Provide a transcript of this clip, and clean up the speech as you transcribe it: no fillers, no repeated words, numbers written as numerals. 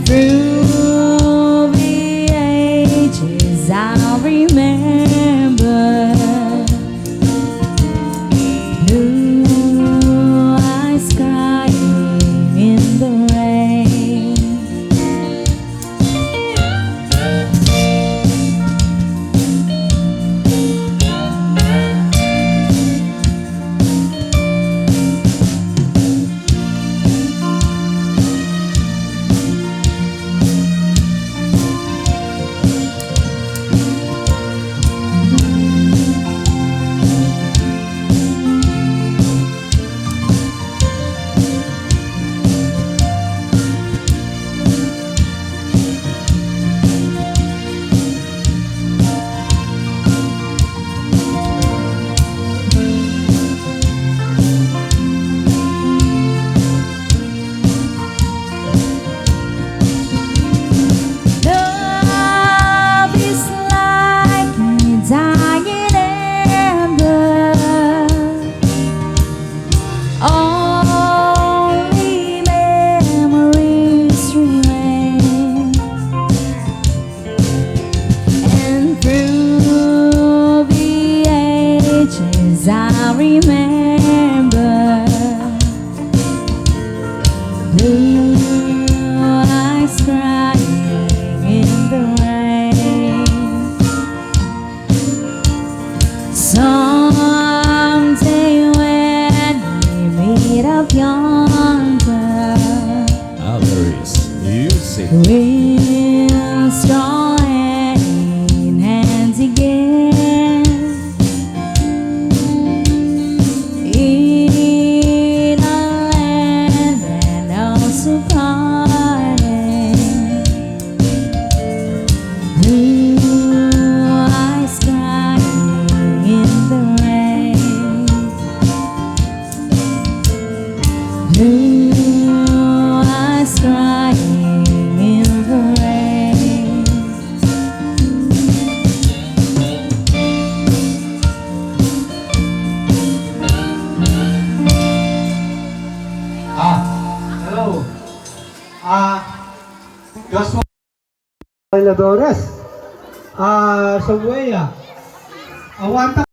through the ages I'll remember blue eyes crying in the rain. I remember blue eyes crying in the rain. Someday when we meet up yonder, AHLERIS music. we'll stroll hand in hand again. Blue eyes crying in the rain. Hello. Joshua Bailadores. Sabueya. Awanta.